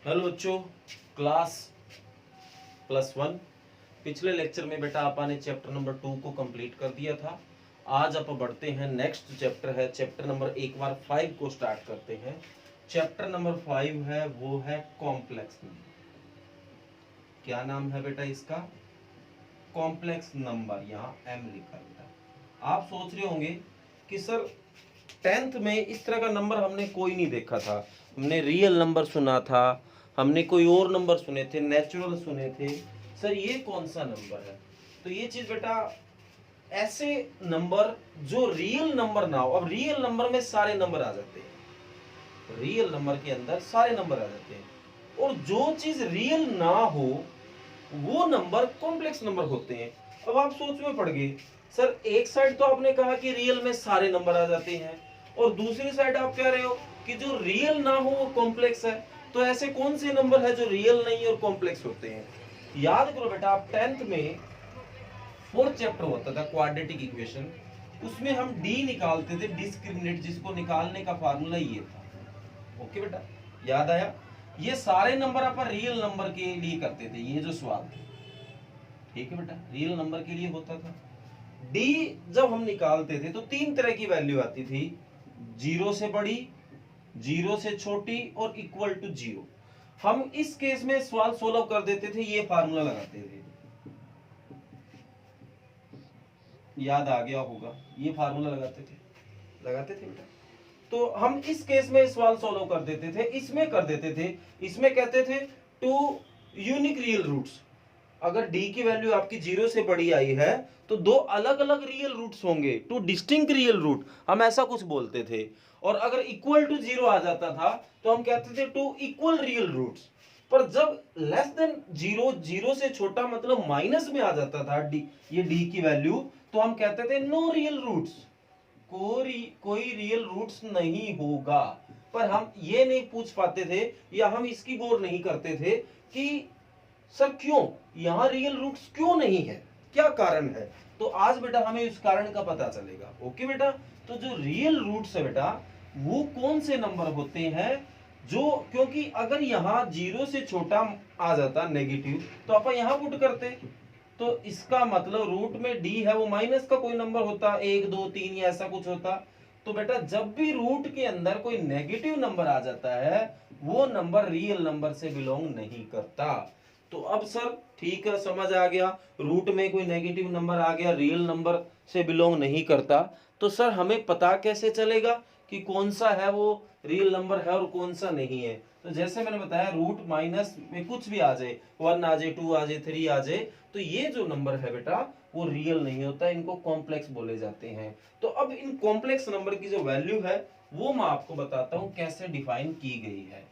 Hello बच्चों, class +1। पिछले lecture में बेटा आपा ने चैप्टर नंबर 2 को कंप्लीट कर दिया था। आज आप बढ़ते हैं, नेक्स्ट चैप्टर है चैप्टर नंबर 5 को स्टार्ट करते हैं। चैप्टर नंबर 5 है, वो है कॉम्प्लेक्स नंबर। क्या नाम है बेटा इसका? कॉम्प्लेक्स नंबर, यहाँ एम लिखा बेटा। आप सोच रहे होंगे कि सर 10th में इस तरह का नंबर हमने कोई नहीं देखा था। हमने रियल नंबर सुना था, हमने कोई और नंबर सुने थे, नेचुरल सुने थे। सर ये कौन सा नंबर है? तो ये चीज बेटा, ऐसे नंबर जो रियल नंबर ना हो। अब रियल नंबर में सारे नंबर आ जाते हैं, रियल नंबर के अंदर सारे नंबर आ जाते हैं। और जो चीज रियल ना हो वो नंबर कॉम्प्लेक्स नंबर होते हैं। अब आप सोच में पड़ गए, सर एक साइड तो आपने कहा कि रियल में सारे नंबर आ जाते हैं, और दूसरी साइड आप कह रहे हो कि जो रियल ना हो वो कॉम्प्लेक्स है। तो ऐसे कौन से नंबर है जो रियल नहीं और कॉम्प्लेक्स होते हैं? याद करो बेटा, आप 10th में 4th चैप्टर होता था क्वाड्रेटिक इक्वेशन, उसमें हम डी निकालते थे, डिस्क्रिमिनेट, जिसको निकालने का फार्मूला ये था। ओके बेटा, याद आया? ये सारे नंबर अपन रियल नंबर के लिए करते थे, ये जो सवाल थे। ठीक है बेटा, रियल नंबर के लिए होता था। डी जब हम निकालते थे तो 3 तरह की वैल्यू आती थी, 0 से बड़ी, 0 से छोटी और इक्वल टू 0। हम इस केस में सवाल सोल्व कर देते थे, ये फार्मूला लगाते थे। याद आ गया होगा, ये फार्मूला लगाते थे बेटा। तो हम इस केस में सवाल सॉल्व कर देते थे, इसमें कर देते थे, इसमें कहते थे 2 यूनिक रियल रूट्स। अगर d की वैल्यू आपकी 0 से बड़ी आई है तो 2 अलग अलग रियल रूट्स होंगे, 2 डिस्टिंक्ट रियल रूट, हम ऐसा कुछ बोलते थे। और अगर इक्वल टू 0 आ जाता था तो हम कहते थे 2 इक्वल रियल रूट्स। पर जब लेस देन 0, 0 से छोटा मतलब माइनस में आ जाता था ये d की वैल्यू, तो हम कहते थे नो रियल रूट्स, कोई रियल रूट्स नहीं होगा। पर हम ये नहीं पूछ पाते थे, या हम इसकी गौर नहीं करते थे कि सर क्यों यहां रियल रूट्स क्यों नहीं है, क्या कारण है। तो आज बेटा हमें उस कारण का पता चलेगा। ओके बेटा, तो जो रियल रूट्स है बेटा, वो कौन से नंबर होते हैं जो, क्योंकि अगर यहां 0 से छोटा आ जाता नेगेटिव तो अपन यहां पुट करते, तो इसका मतलब रूट में डी है वो माइनस का कोई नंबर होता, 1 2 3 या ऐसा कुछ होता। तो बेटा जब भी रूट के अंदर कोई नेगेटिव नंबर आ जाता है, वो नंबर रियल नंबर से बिलोंग नहीं करता। तो अब सर ठीक है, समझ आ गया, रूट में कोई नेगेटिव नंबर आ गया, रियल नंबर से बिलोंग नहीं करता। तो सर हमें पता कैसे चलेगा कि कौन सा है वो रियल नंबर है और कौन सा नहीं है? तो जैसे मैंने बताया, रूट माइनस में कुछ भी आ जाए, 1 आ जाए, 2 आ जाए, 3 आ जाए, तो ये जो नंबर है बेटा वो रियल नहीं होता, इनको कॉम्प्लेक्स बोले जाते हैं। तो अब इन कॉम्प्लेक्स नंबर की जो वैल्यू है वो मैं आपको बताता हूं कैसे डिफाइन की गई है।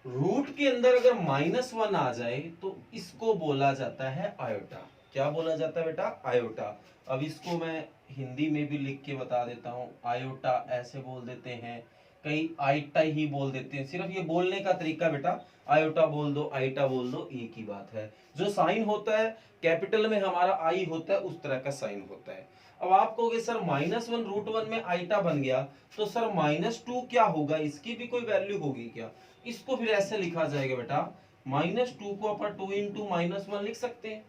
रूट के अंदर अगर -1 आ जाए तो इसको बोला जाता है आयोटा। क्या बोला जाता है बेटा? आयोटा। अब इसको मैं हिंदी में भी लिख के बता देता हूं, आयोटा ऐसे बोल देते हैं, कई आइटा ही बोल देते हैं। सिर्फ ये बोलने का तरीका बेटा, आयोटा बोल दो, आइटा बोल दो, एक ही बात है। जो साइन होता है कैपिटल में हमारा आई होता है, उस तरह का साइन होता है। अब आप कहोगे सर -1 √1 में आइटा बन गया, तो सर -2 क्या होगा, इसकी भी कोई वैल्यू होगी क्या? इसको फिर ऐसे लिखा जाएगा बेटा, -2 को अपन 2 × -1 लिख सकते हैं,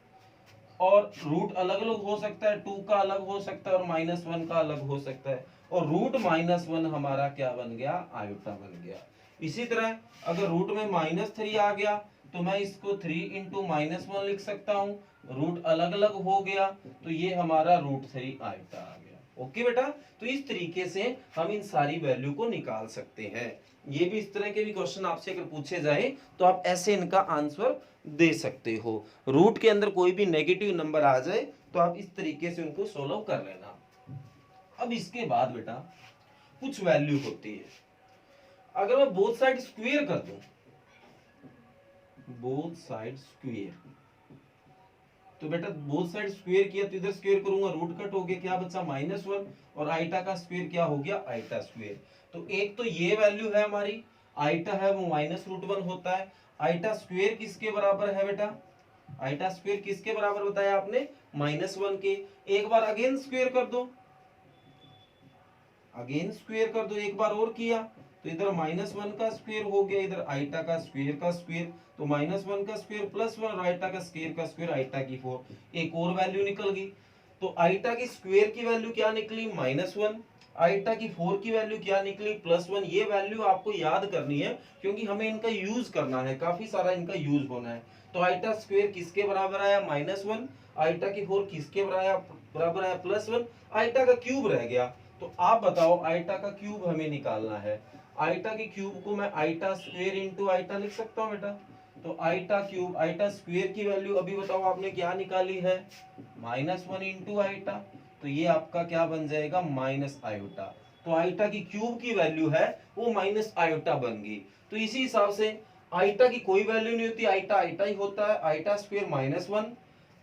और रूट अलग अलग हो सकता है, 2 का अलग हो सकता है और -1 का अलग हो सकता है, और रूट -1 हमारा क्या बन गया? आयोटा बन गया। इसी तरह अगर रूट में -3 आ गया तो मैं इसको 3 × -1 लिख सकता हूं, रूट अलग अलग हो गया तो ये हमारा √3 आयोटा आ गया। ओके बेटा, तो इस तरीके से हम इन सारी वैल्यू को निकाल सकते हैं। ये भी इस तरह के भी क्वेश्चन आपसे अगर पूछे जाए तो आप ऐसे इनका आंसर दे सकते हो। रूट के अंदर कोई भी नेगेटिव नंबर आ जाए तो आप इस तरीके से उनको सोल्व कर लेना। अब इसके बाद बेटा कुछ वैल्यू होती है, अगर मैं बोथ साइड स्क्वायर कर दूं, बोथ साइड स्क्वायर, तो बेटा बोथ साइड स्क्वायर किया तो इधर स्क्वायर करूंगा, रूट कट हो गया, क्या बचा? -1, और आइटा का स्क्वायर क्या हो गया? Iota square. तो एक तो ये वैल्यू है हमारी, आइटा है वो -√1 होता है। आइटा स्क्वायर किसके बराबर है बेटा? आइटा स्क्वायर किसके बराबर बताया आपने? -1 के। एक बार अगेन स्क्वायर कर दो, अगेन स्क्वायर कर दो, एक बार और किया तो इधर -1 का स्क्वायर हो गया, इधर आइटा का स्क्वायर, तो -1 का स्क्वायर प्लस 1 और आइटा का स्क्वायर आइटा की 4, एक और वैल्यू निकल गई। तो आइटा की स्क्वायर की वैल्यू क्या निकली -1, आइटा की 4 की वैल्यू क्या निकली +1। ये वैल्यू आपको याद करनी है क्योंकि हमें इनका यूज करना है, काफी सारा इनका यूज होना है। तो आइटा स्क्वायर किसके बराबर आया -1, आइटा की 4 किसके बराबर आया +1, आइटा का क्यूब रह गया। तो आप बताओ आइटा का क्यूब हमें निकालना है। आइटा के क्यूब को मैं आइटा स्क्वायर इंटू आइटा लिख सकता हूँ बेटा। तो आइटा क्यूब, आइटा स्क्वायर की वैल्यू अभी बताओ आपने क्या निकाली है -1 इंटू आइटा, तो ये आपका क्या बन जाएगा माइनस आयोटा। तो आइटा की क्यूब की वैल्यू है वो माइनस आयोटा बन गई। तो इसी हिसाब से आइटा की कोई वैल्यू नहीं होती, आइटा आइटा ही होता है। आइटा स्क्वायर -1,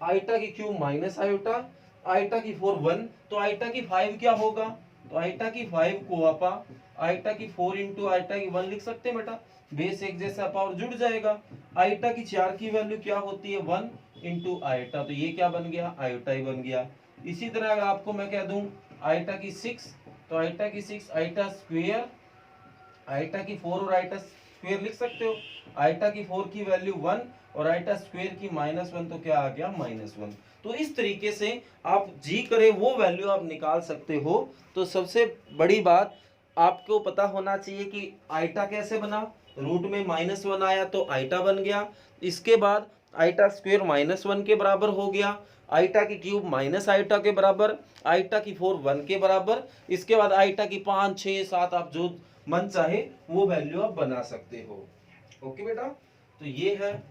आइटा की क्यूब माइनस आयोटा, आइटा की 4 1, तो आइटा की 5 क्या होगा, तो आइटा की 5 को आप आइटा की 4 इंटू आइटा की 1 लिख सकते हैं बेटा, बेस एक जैसा पावर जुड़ जाएगा। आइटा की 4 की वैल्यू क्या होती है 1 इंटू आइटा, तो ये क्या बन गया आयोटा ही बन गया। इसी तरह अगर आपको मैं कह दूं आइटा की 6, तो आइटा की 6 आइटा स्क्वायर, आइटा की 4 और आइटा स्क्वायर लिख सकते हो। आइटा की 4 की वैल्यू 1 और आइटा स्क्वायर की -1, तो क्या आ गया -1। तो इस तरीके से आप जी करे वो वैल्यू आप निकाल सकते हो। तो सबसे बड़ी बात आपको पता होना चाहिए कि आइटा कैसे बना, रूट में -1 आया तो आइटा बन गया। इसके बाद आइटा स्क्वायर -1 के बराबर हो गया, आइटा की क्यूब माइनस आइटा के बराबर, आइटा की 4 1 के बराबर। इसके बाद आइटा की 5 6 7 आप जो मन चाहे वो वैल्यू आप बना सकते हो। ओके बेटा, तो ये है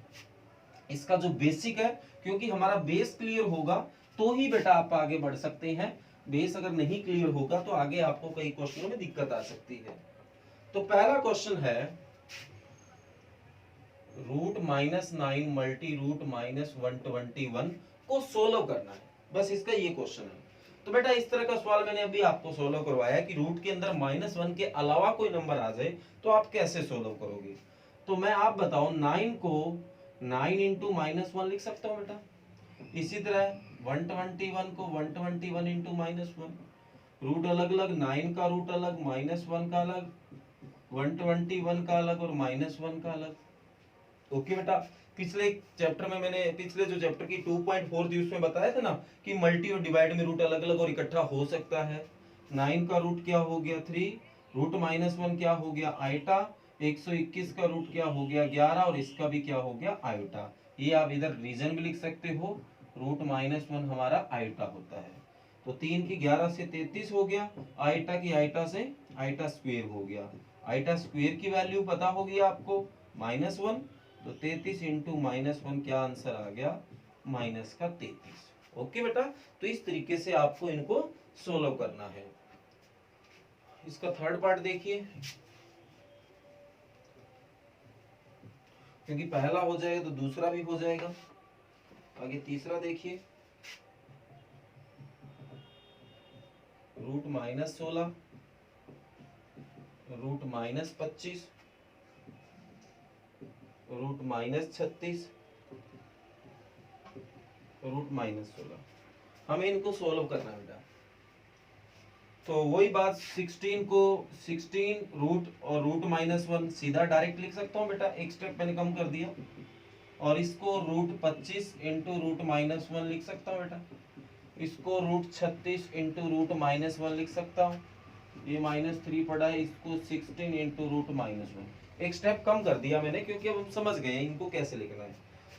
इसका जो बेसिक है। क्योंकि हमारा बेस क्लियर होगा तो ही बेटा आप आगे बढ़ सकते हैं। बेस अगर नहीं क्लियर होगा तो आगे आपको कई क्वेश्चनों में दिक्कत आ सकती है। तो पहला क्वेश्चन है √9 मल्टी √-121 को सोल्व करना है, बस इसका ये क्वेश्चन है। तो बेटा इस तरह का सवाल मैंने अभी आपको सोल्व करवाया कि रूट के अंदर -1 के अलावा कोई नंबर आ जाए तो आप कैसे सोल्व करोगे। तो मैं आप बताओ 9 को 9 इंटू -1 लिख सकता हूँ बेटा। इसी तरह 121 को 121 इंटू -1, रूट अलग अलग, 9 का रूट अलग, -1 का अलग, 121 का अलग और -1 का अलग। ओके बेटा, पिछले चैप्टर में मैंने पिछले जो चैप्टर की 2.4 थी उसमें बताया था ना कि मल्टी और डिवाइड में रूट अलग अलग और इकट्ठा हो सकता है। 9 का रूट क्या हो गया 3, रूट -1 क्या हो गया आइटा, 121 का रूट क्या हो गया 11 और इसका भी क्या हो गया आयोटा। ये आप इधर रीजन भी लिख सकते हो, रूट -1 हमारा आयोटा होता है। तो 3 की 11 से 33 हो गया, आइटा की आइटा से आइटा स्क्वायर हो गया। आइटा स्क्वायर की वैल्यू पता होगी आपको -1, तो 33 इंटू -1 क्या आंसर आ गया -33। ओके बेटा, तो इस तरीके से आपको इनको सोल्व करना है। इसका थर्ड पार्ट देखिए, क्योंकि पहला हो जाएगा तो दूसरा भी हो जाएगा। आगे तीसरा देखिए, √-16, √-25, √-36, √-16। हमें इनको सोल्व करना है बेटा। तो वही बात 16 को 16 रूट और √-1 सीधा डायरेक्ट लिख सकता हूँ बेटा, एक स्टेप मैंने कम कर दिया। और इसको √25 इंटू √-1 लिख सकता हूँ बेटा। इसको √36 इंटू √-1 लिख सकता हूँ। ये -3 पड़ा है, इसको 16 इंटू √-1। एक स्टेप कम कर दिया मैंने क्योंकि अब हम समझ गए हैं इनको कैसे लिखना है।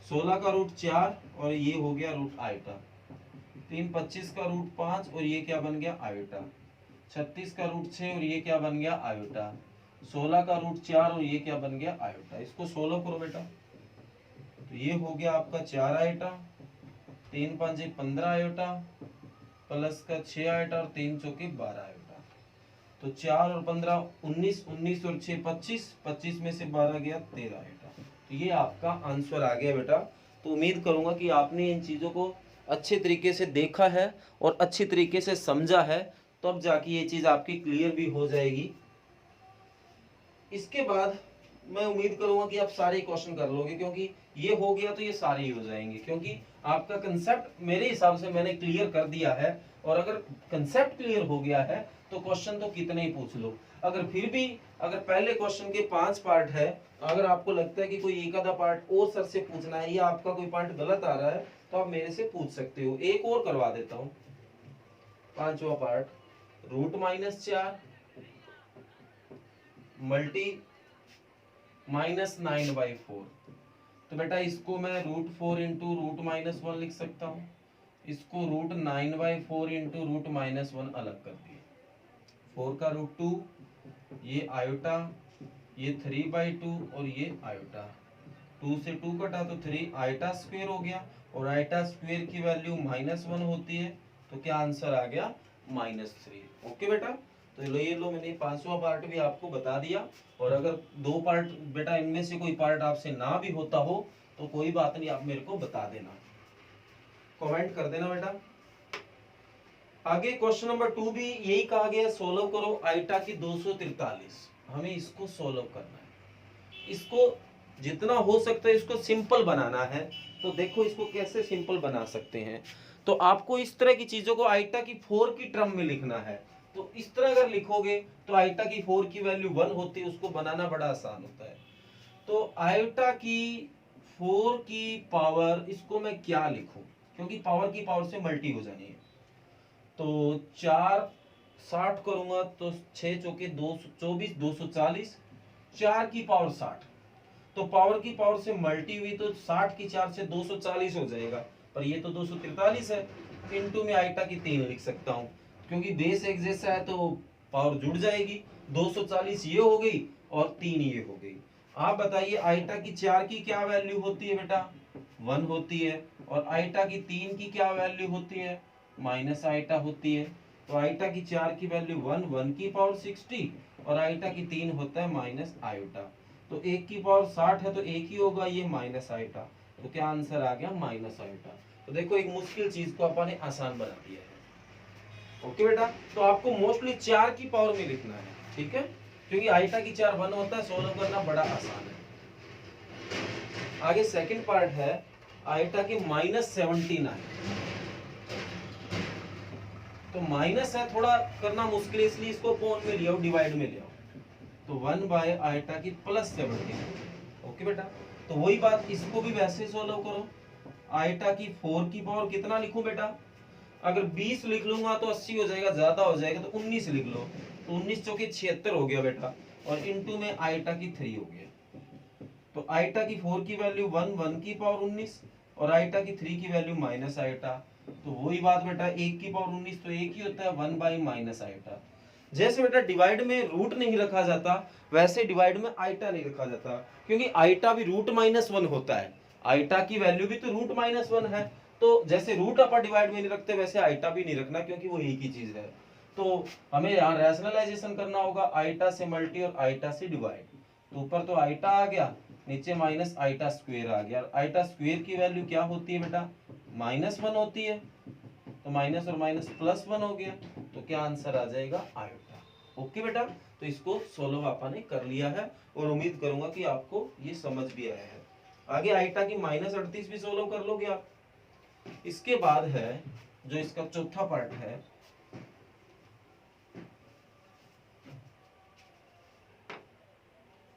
16 का √4 और ये हो गया रूट आयोटा, 3 25 का √5 और ये क्या बन गया आयोटा, 36 का √6 और ये क्या बन गया आयोटा, 16 का √4 और ये क्या बन गया आयोटा। इसको सोल्व करो बेटा। तो ये हो गया आपका 4 आयोटा, 3 5 15 आयोटा, प्लस का 6 आयोटा और 3 चौके 12 आयोटा। तो 4 और 15 19, 19 और 6 25, 25 में से 12 गया 13 आयोटा। तो ये आपका आंसर आ गया बेटा। तो उम्मीद करूंगा कि आपने इन चीज़ों को अच्छे तरीके से देखा है और अच्छी तरीके से समझा है, तब जाके ये चीज़ आपकी क्लियर भी हो जाएगी। इसके बाद मैं उम्मीद करूंगा कि आप सारे क्वेश्चन कर लोगे, क्योंकि ये हो गया तो ये सारे ही हो जाएंगे, क्योंकि आपका कंसेप्ट मेरे हिसाब से मैंने क्लियर कर दिया है और अगर कंसेप्ट क्लियर हो गया है तो क्वेश्चन तो कितने ही पूछ लो। अगर फिर भी अगर पहले क्वेश्चन के 5 पार्ट है, अगर आपको लगता है कि कोई एक आधा पार्ट और सर से पूछना है या आपका कोई पार्ट गलत आ रहा है तो आप मेरे से पूछ सकते हो। एक और करवा देता हूं, 5वां पार्ट, √-4 मल्टी -9/4। तो बेटा इसको मैं √4 इंटू √-1 लिख सकता हूं, इसको √9/4 इंटू √-1 अलग कर दिए, 4 का √2, ये आयोटा, ये 3/2 और ये आयोटा, 2 से 2 कटा तो 3 आयोटा स्क्वायर हो गया, और आयोटा स्क्वायर की वैल्यू -1 होती है, तो क्या आंसर आ गया -3। ओके बेटा, तो ये लो मैंने 5वां पार्ट भी आपको बता दिया। और अगर 2 पार्ट बेटा इनमें से कोई पार्ट आपसे ना भी होता हो तो कोई बात नहीं, आप मेरे को बता देना, कमेंट कर देना बेटा। आगे क्वेश्चन नंबर 2 भी यही कहा गया, सोल्व करो आइटा की 243। हमें इसको सोल्व करना है, इसको जितना हो सकता है इसको सिंपल बनाना है। तो देखो इसको कैसे सिंपल बना सकते हैं। तो आपको इस तरह की चीजों को आइटा की 4 की टर्म में लिखना है। तो इस तरह अगर लिखोगे तो आइटा की 4 की वैल्यू 1 होती है, उसको बनाना बड़ा आसान होता है। तो आइटा की 4 की पावर, इसको मैं क्या लिखूं, क्योंकि पावर की पावर से मल्टी हो जानी है। तो 4 60 करूंगा तो 6 चौके 24, 240, 4 की पावर 60, तो पावर की पावर से मल्टी हुई तो 60 की 4 से 240 हो जाएगा, पर ये तो 243 है। इनटू में आइटा की 3 लिख सकता हूँ, क्योंकि बेस एक जैसा है तो पावर जुड़ जाएगी, 240 ये हो गई और 3 ये हो गई। आप बताइए आइटा की 4 की क्या वैल्यू होती है बेटा, 1 होती है, और आइटा की 3 की क्या वैल्यू होती है, माइनस आइटा होती है। तो आइटा की 4 की वैल्यू 1, 1 की पावर 60, और आइटा की 3 होता है माइनस आयोटा। तो 1 की पावर 60 है तो 1 ही होगा, ये माइनस आयोटा, तो क्या आंसर आ गया माइनस आयोटा। तो देखो एक मुश्किल चीज को अपन ने आसान बना दिया है। ओके बेटा, तो आपको मोस्टली 4 की पावर में लिखना है, ठीक है, क्योंकि आइटा की 4 1 होता है, सोल्व करना बड़ा आसान है। आगे सेकंड पार्ट है आइटा की -79। तो माइनस है, थोड़ा करना मुश्किल है, इसलिए इसको अपॉन में ले आओ, डिवाइड में ले आओ, तो 1/आइटा की +17। ओके बेटा, तो वही बात इसको भी वैसे सोल्व करो। आइटा की 4 की पावर कितना लिखूं बेटा, अगर 20 लिख लूंगा तो 80 हो जाएगा, ज्यादा हो जाएगा तो 19 लिख लो, तो 19 चौके 76 हो गया बेटा, और इनटू में आइटा की 3 हो गया। तो आइटा की 4 की वैल्यू 1, 1 की पावर 19, और आइटा की 3 की वैल्यू माइनस आइटा। तो वही बात बेटा, 1 की पावर 19 तो 1 ही होता है, 1/- आइटा। जैसे बेटा डिवाइड में रूट नहीं रखा जाता, वैसे डिवाइड में आइटा नहीं रखा जाता, क्योंकि आइटा भी √-1 होता है, आइटा की वैल्यू भी तो √-1 है। तो जैसे रूट अपन डिवाइड में नहीं रखते, वैसे आइटा भी नहीं रखना, क्योंकि वो एक ही चीज है। तो हमें यहाँ रैशनलाइजेशन करना होगा, आइटा से मल्टी और आइटा से डिवाइड। तो ऊपर तो आइटा आ गया, नीचे माइनस आइटा स्क्वायर आ गया। आइटा स्क्वायर की वैल्यू क्या होती है बेटा, -1 होती है, तो माइनस और माइनस +1 हो गया, तो क्या आंसर आ जाएगा आयोटा। ओके बेटा, तो इसको सोल्व आपने कर लिया है, और उम्मीद करूंगा कि आपको ये समझ भी आया है। आगे आइटा की -38 भी सोल्व कर लोगे आप। इसके बाद है जो इसका चौथा पार्ट है,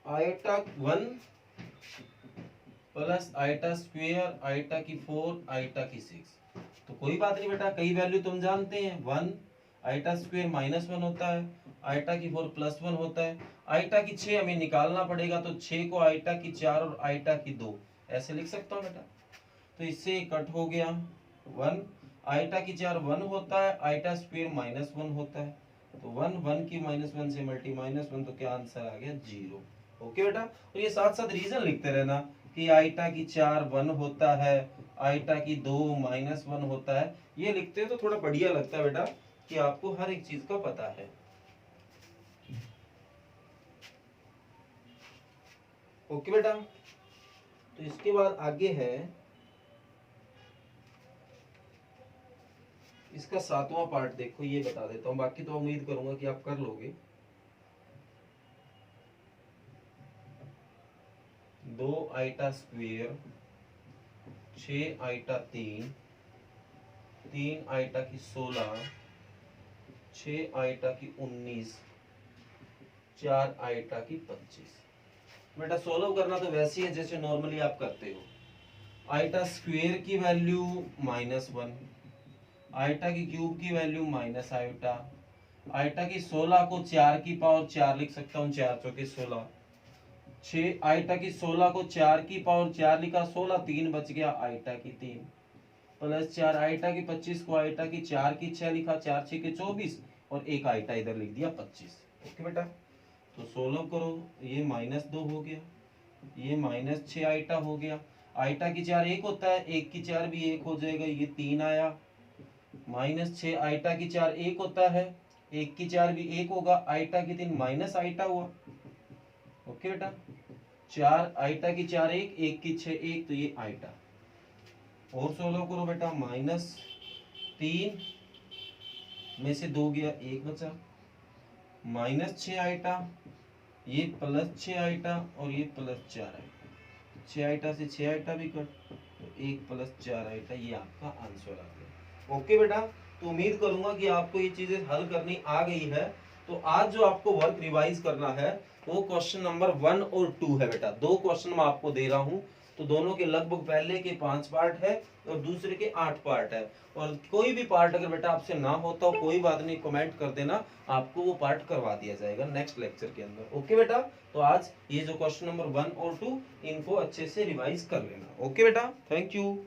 iota 1 plus iota square, iota की 4, आइटा की 6। तो कोई बात नहीं बेटा, कई वैल्यू तुम जानते हैं, 1 आइटा स्क्वायर -1 होता है, आइटा की 4 +1 होता है, आइटा की 6 हमें निकालना पड़ेगा, तो 6 को आइटा की 4 और आइटा की 2 ऐसे लिख सकता हूँ बेटा। तो इससे कट हो गया 1, आइटा की 4 1 होता है, आइटा स्क्वायर -1 होता है, तो 1, 1 की -1 से मल्टी -1, तो क्या आंसर आ गया 0। ओके बेटा, और ये साथ साथ रीजन लिखते रहना कि आइटा की 4 1 होता है, आइटा की 2 -1 होता है। ये लिखते हो तो थोड़ा बढ़िया लगता है बेटा, कि आपको हर एक चीज का पता है। ओके बेटा, तो इसके बाद आगे है इसका 7वां पार्ट, देखो ये बता देता हूं, बाकी तो उम्मीद करूंगा कि आप कर लोगे। 2 आइटा स्क्वायर, 6 आइटा 3, 3 आइटा की 16, 6 आइटा की 19, 4 आइटा की 25। बेटा सोल्व करना तो वैसे ही है जैसे नॉर्मली आप करते हो। आइटा स्क्वायर की वैल्यू -1, आइटा की क्यूब की वैल्यू माइनस आइटा, आइटा की 16 को 4 की पावर 4 लिख सकता हूँ, 4 चौके 16, 6 आइटा की 16 को 4 की पावर 4 लिखा, 16 3 बच गया, आइटा की 3 प्लस 4 आइटा की 25 को आइटा की 4 की 6 लिखा, 4 6 के 24 और एक आइटा इधर लिख दिया 25। ओके बेटा, तो सोल्व करो, ये -2 हो गया, ये -6 आइटा हो गया, आइटा की 4 1 होता है, 1 की 4 भी 1 हो जाएगा, ये 3 आया, -6 आइटा की 4 1 होता है, 1 की 4 भी 1 होगा, आइटा की 3 माइनस आइटा हुआ। ओके बेटा, 4 आइटा की 4 1, 1 की 6 1, तो ये आइटा। और सोल्व करो बेटा, -3 में से 2 गया, 1 बचा, -6 आइटा, ये +6 आइटा और ये +4 आइटा, 6 आइटा से 6 आइटा भी कट, तो 1 + 4 आइटा, ये आपका आंसर आ गया। ओके बेटा, तो उम्मीद करूंगा कि आपको ये चीजें हल करनी आ गई है। तो आज जो आपको वर्क रिवाइज करना है वो क्वेश्चन नंबर 1 और 2 है बेटा। 2 क्वेश्चन मैं आपको दे रहा हूँ, तो दोनों के लगभग पहले के 5 पार्ट है और दूसरे के 8 पार्ट है। और कोई भी पार्ट अगर बेटा आपसे ना होता हो कोई बात नहीं, कमेंट कर देना, आपको वो पार्ट करवा दिया जाएगा नेक्स्ट लेक्चर के अंदर। ओके बेटा, तो आज ये जो क्वेश्चन नंबर 1 और 2 इनको अच्छे से रिवाइज कर लेना। ओके बेटा, थैंक यू।